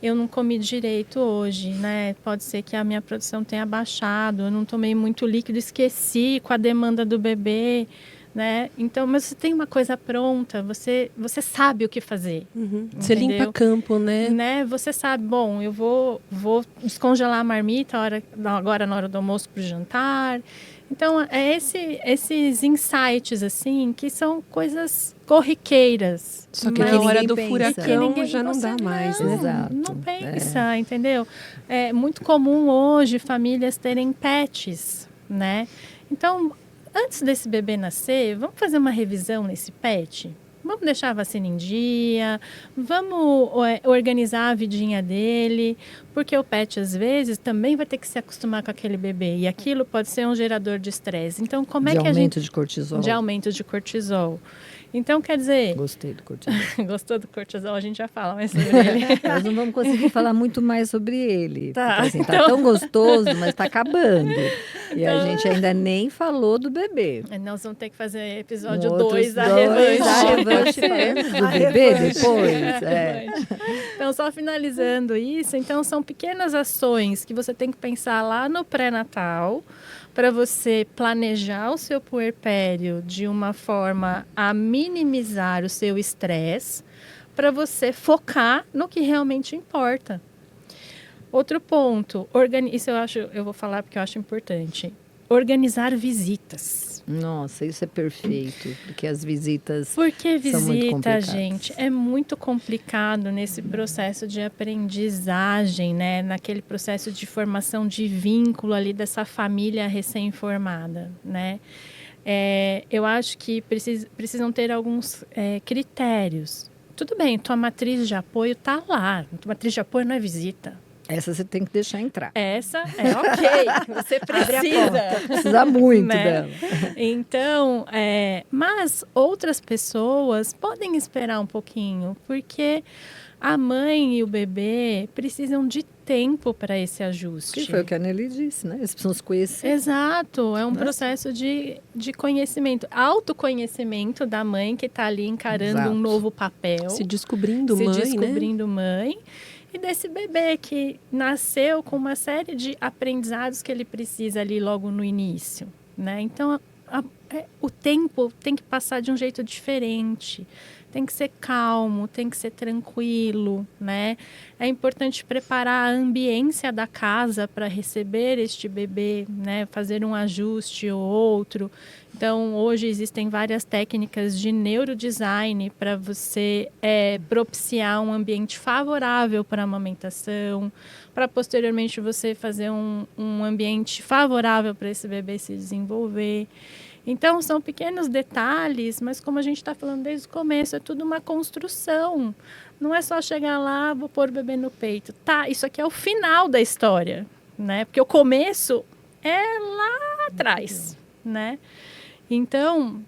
eu não comi direito hoje, né? Pode ser que a minha produção tenha baixado, eu não tomei muito líquido, esqueci com a demanda do bebê, né? Então, mas você tem uma coisa pronta, você sabe o que fazer. Você limpa entendeu? campo, né? Você sabe, bom, eu vou descongelar a marmita agora na hora do almoço para o jantar. Então, esses insights, assim, que são coisas corriqueiras. Só que Mas na hora ninguém do pensa. furacão já não dá mais, né? Exato. Não pensa, entendeu? É muito comum hoje famílias terem pets, né? Então, antes desse bebê nascer, vamos fazer uma revisão nesse pet? Vamos deixar a vacina em dia, vamos organizar a vidinha dele, porque o pet, às vezes, também vai ter que se acostumar com aquele bebê. E aquilo pode ser um gerador de estresse. Então, como é que a gente... De aumento de cortisol. De aumento de cortisol. Então, quer dizer... Gostei do cortisol. Gostou do cortisol? A gente já fala mais sobre ele. Nós não vamos conseguir falar muito mais sobre ele. Tá, Porque, assim, tá então- tão gostoso, mas tá acabando. E a gente ainda nem falou do bebê. Nós vamos ter que fazer episódio Outros 2 da dois, revanche. da revanche, Pode ser. falamos do A bebê revanche. depois. É. Revanche. Então, só finalizando isso, então são pequenas ações que você tem que pensar lá no pré-natal para você planejar o seu puerpério de uma forma a minimizar o seu estresse, para você focar no que realmente importa. Outro ponto, isso eu vou falar porque eu acho importante. Organizar visitas. Nossa, isso é perfeito. Porque as visitas Porque são muito visita, complicadas. gente, é muito complicado nesse processo de aprendizagem, né? Naquele processo de formação de vínculo ali dessa família recém-formada, né? Eu acho que precisam ter alguns critérios. Tudo bem, tua matriz de apoio tá lá. Tua matriz de apoio não é visita. Essa você tem que deixar entrar. Essa é ok, você precisa. Precisa muito Né? dela. Então, mas outras pessoas podem esperar um pouquinho, porque a mãe e o bebê precisam de tempo para esse ajuste. Que foi o que a Nelly disse, né? Eles precisam se conhecer. Exato, é um Nossa. processo de conhecimento, autoconhecimento da mãe que está ali encarando Exato. um novo papel, Se descobrindo se mãe, né? descobrindo mãe, e desse bebê que nasceu com uma série de aprendizados que ele precisa ali logo no início, né? Então, o tempo tem que passar de um jeito diferente. Tem que ser calmo, tem que ser tranquilo, né? É importante preparar a ambiência da casa para receber este bebê, né? Fazer um ajuste ou outro. Então, hoje existem várias técnicas de neurodesign para você propiciar um ambiente favorável para a amamentação, para posteriormente você fazer um ambiente favorável para esse bebê se desenvolver. Então, são pequenos detalhes, mas como a gente está falando desde o começo, é tudo uma construção. Não é só chegar lá, vou pôr o bebê no peito. Tá, isso aqui é o final da história, né? Porque o começo é lá atrás, né? Então,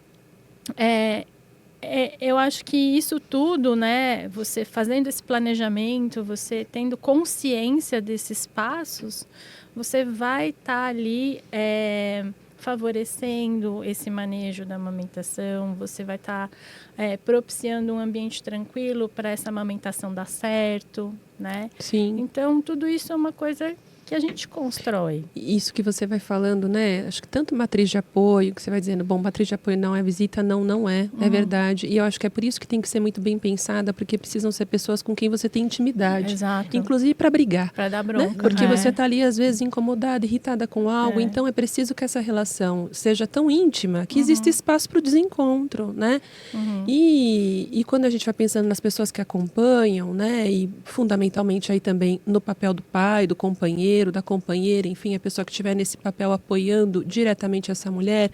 eu acho que isso tudo, né? Você fazendo esse planejamento, você tendo consciência desses passos, você vai estar ali... favorecendo esse manejo da amamentação, você vai estar propiciando um ambiente tranquilo para essa amamentação dar certo, né? Sim. Então, tudo isso é uma coisa que a gente constrói. Isso que você vai falando, né? Acho que tanto matriz de apoio, que você vai dizendo, bom, matriz de apoio não é visita, não é, é verdade. E eu acho que é por isso que tem que ser muito bem pensada, porque precisam ser pessoas com quem você tem intimidade. Exato. Inclusive para brigar. Para dar Né? bronca. Porque você está ali, às vezes, incomodada, irritada com algo, então é preciso que essa relação seja tão íntima que exista espaço para o desencontro, né? E quando a gente vai pensando nas pessoas que acompanham, né? E fundamentalmente aí também no papel do pai, do companheiro, da companheira, enfim, a pessoa que estiver nesse papel apoiando diretamente essa mulher,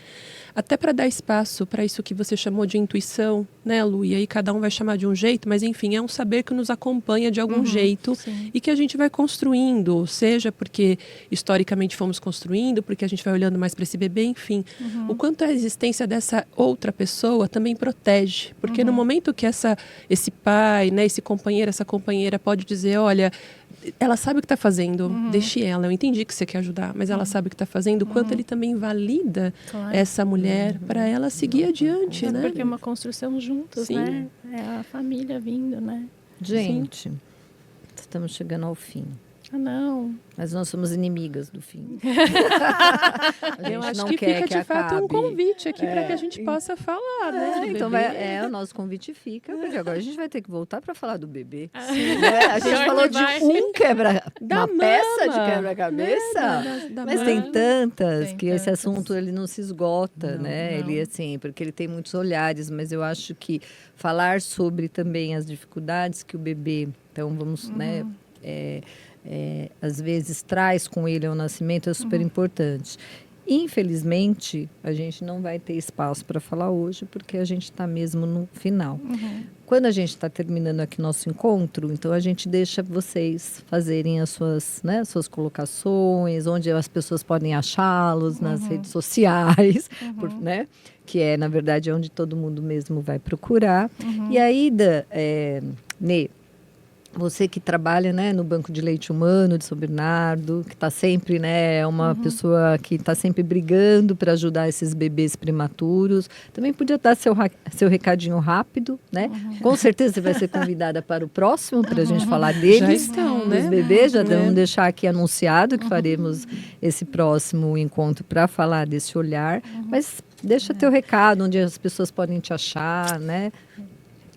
até para dar espaço para isso que você chamou de intuição, né, Lu? E aí cada um vai chamar de um jeito, mas enfim, é um saber que nos acompanha de algum jeito sim. e que a gente vai construindo, seja porque historicamente fomos construindo, porque a gente vai olhando mais para esse bebê, enfim. O quanto a existência dessa outra pessoa também protege, porque no momento que esse pai, né, esse companheiro, essa companheira pode dizer, olha, ela sabe o que está fazendo, deixe ela, eu entendi que você quer ajudar, mas ela sabe o que está fazendo, o quanto ele também valida Claro. essa mulher para ela seguir adiante, né? Porque é uma construção juntos, Sim. né? É a família vindo, né? Gente, estamos chegando ao fim. Ah, não. Mas nós somos inimigas do fim. A Eu gente acho não que quer fica de fato acabe. um convite aqui para que a gente possa falar, né? do Então bebê. o nosso convite fica, porque agora a gente vai ter que voltar para falar do bebê. Sim, Né? A gente pior falou que de vai. uma peça de mama, quebra-cabeça, da mas mama. tem tantas Tem que esse tantas. assunto ele não se esgota, Não, né? não. Ele assim, porque ele tem muitos olhares, mas eu acho que falar sobre também as dificuldades que o bebê, então vamos, né? Às vezes traz com ele ao nascimento é super importante. Infelizmente, a gente não vai ter espaço para falar hoje, porque a gente está mesmo no final. Quando a gente está terminando aqui nosso encontro, então a gente deixa vocês fazerem as suas colocações, onde as pessoas podem achá-los nas redes sociais, né? Que é, na verdade, onde todo mundo mesmo vai procurar. E aí, Nê, você que trabalha, né, no Banco de Leite Humano de São Bernardo, que está sempre, né, é uma pessoa que está sempre brigando para ajudar esses bebês prematuros. Também podia dar seu recadinho rápido, né? Com certeza você vai ser convidada para o próximo, para a gente falar deles. Já estão, Dos né? bebês, já Né? vamos deixar aqui anunciado que faremos esse próximo encontro para falar desse olhar. Mas deixa teu recado, onde as pessoas podem te achar, né?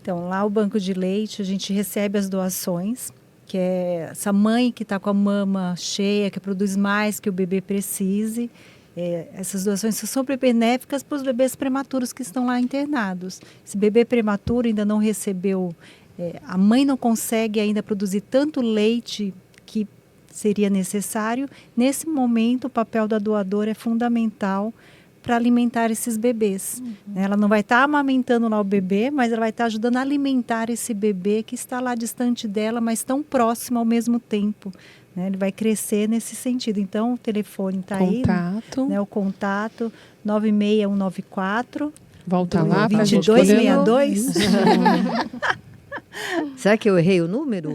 Então, lá o Banco de Leite, a gente recebe as doações, que é essa mãe que está com a mama cheia, que produz mais que o bebê precise. Essas doações são sempre benéficas para os bebês prematuros que estão lá internados. Esse bebê prematuro ainda não recebeu, a mãe não consegue ainda produzir tanto leite que seria necessário. Nesse momento, o papel da doadora é fundamental para alimentar esses bebês. Ela não vai estar amamentando lá o bebê, mas ela vai estar ajudando a alimentar esse bebê que está lá distante dela, mas tão próximo ao mesmo tempo. Né? Ele vai crescer nesse sentido. Então, o telefone está aí, né? O contato 96194. Volta lá para 2262. Será que eu errei o número?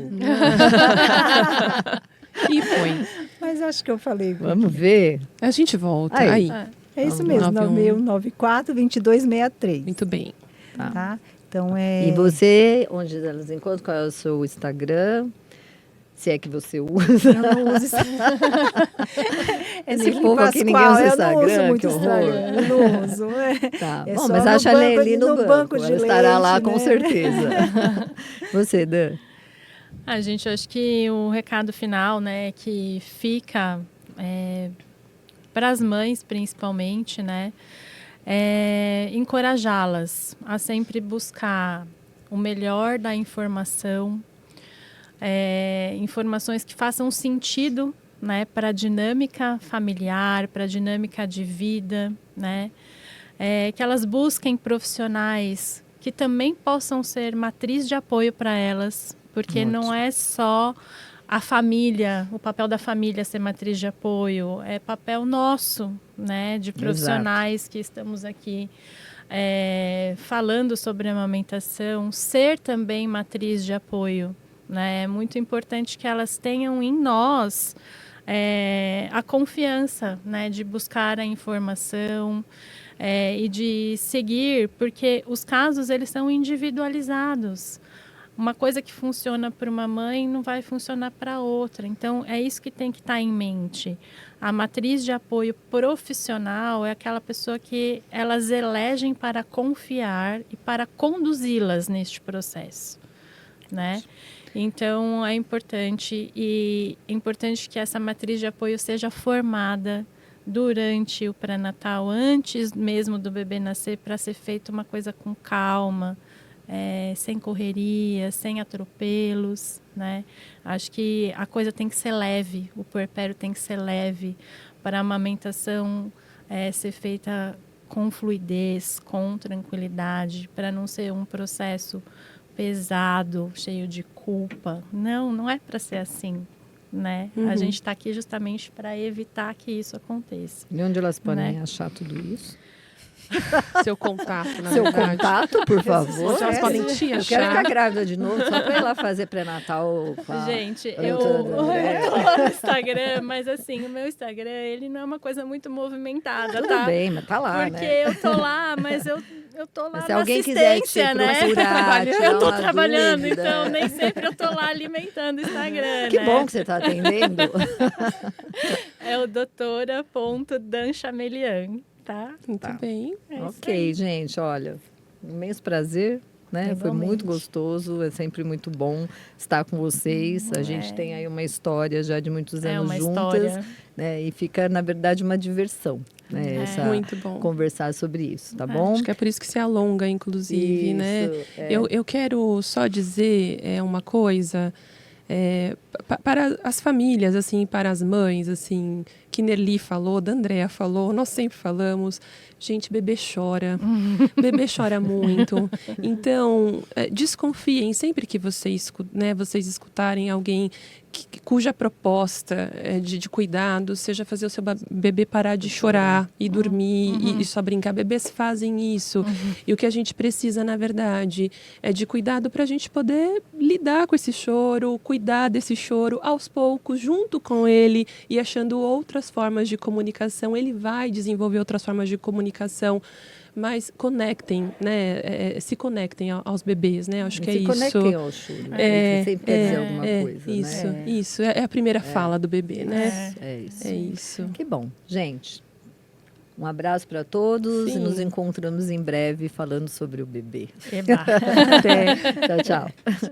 E foi. Mas acho que eu falei. Vamos ver. A gente volta. Aí. Aí. É isso mesmo, 9194-2263. Muito bem. Tá? Então, E você, onde elas encontram? Qual é o seu Instagram? Se é que você usa. eu não uso Esse povo aqui, ninguém usa Instagram, eu não uso muito que horror. Instagram, eu não uso. Tá. É Bom, só mas no acha banco, ali no banco. de Ela estará lá leite, com né? certeza. Você, Dan? Gente, eu acho que o recado final, né, que fica para as mães, principalmente, né, é encorajá-las a sempre buscar o melhor da informação, informações que façam sentido, né, para a dinâmica familiar, para a dinâmica de vida, né, que elas busquem profissionais que também possam ser matriz de apoio para elas, porque não é só a família, o papel da família ser matriz de apoio, é papel nosso, né, de profissionais que estamos aqui falando sobre a amamentação, ser também matriz de apoio, né? É muito importante que elas tenham em nós a confiança, né, de buscar a informação e de seguir, porque os casos eles são individualizados. Uma coisa que funciona para uma mãe não vai funcionar para outra. Então, é isso que tem que estar em mente. A matriz de apoio profissional é aquela pessoa que elas elegem para confiar e para conduzi-las neste processo, né? Então, é importante que essa matriz de apoio seja formada durante o pré-natal, antes mesmo do bebê nascer, para ser feita uma coisa com calma, sem correria, sem atropelos, né? Acho que a coisa tem que ser leve, o puerpério tem que ser leve, para a amamentação ser feita com fluidez, com tranquilidade, para não ser um processo pesado, cheio de culpa. Não é para ser assim, né? A gente está aqui justamente para evitar que isso aconteça. E onde elas podem né? achar tudo isso? Seu contato, na Seu verdade. contato, por favor. Onde elas podem te Eu quero achar. ficar grávida de novo, só para ir lá fazer pré-natal com a... Gente, a eu doutora Andréa. tô lá no Instagram, mas assim, o meu Instagram, ele não é uma coisa muito movimentada, Tudo tá? bem, mas tá lá, Porque né? eu tô lá, mas eu tô lá Mas se na alguém quiser te assistência, né? procurar, tirar Eu tô uma trabalhando, dúvida. então nem sempre eu tô lá alimentando o Instagram, Que né? bom que você está atendendo. É o doutora.danchamelian, tá? Muito Tá. bem. É isso Ok, aí. gente, olha, um imenso prazer, né? Foi muito Igualmente. gostoso, é sempre muito bom estar com vocês. A gente tem aí uma história já de muitos É anos uma juntas, história. né? E fica, na verdade, uma diversão, né? É. Essa, Muito bom. conversar sobre isso, tá bom? Acho que é por isso que se alonga, inclusive, né? Isso, é. Eu quero só dizer uma coisa para as famílias, assim, para as mães, assim, que Nerli falou, da Andréa falou, nós sempre falamos, gente, bebê chora, bebê chora muito. Então, desconfiem sempre que vocês escutarem alguém cuja proposta de cuidado seja fazer o seu bebê parar de chorar e dormir e só brincar. Bebês fazem isso. E o que a gente precisa, na verdade, é de cuidado para a gente poder lidar com esse choro, cuidar desse choro aos poucos, junto com ele e achando outras formas de comunicação. Ele vai desenvolver outras formas de comunicação. Mas conectem, né? Se conectem aos bebês, né? Acho que é Se isso. conectem ao choro, né? Que sempre quer dizer alguma coisa, isso, né? Isso. É a primeira fala do bebê, né? É isso. É isso. Que bom. Gente, um abraço para todos Sim. e nos encontramos em breve falando sobre o bebê. Eba. Até. Tchau, tchau. Tchau.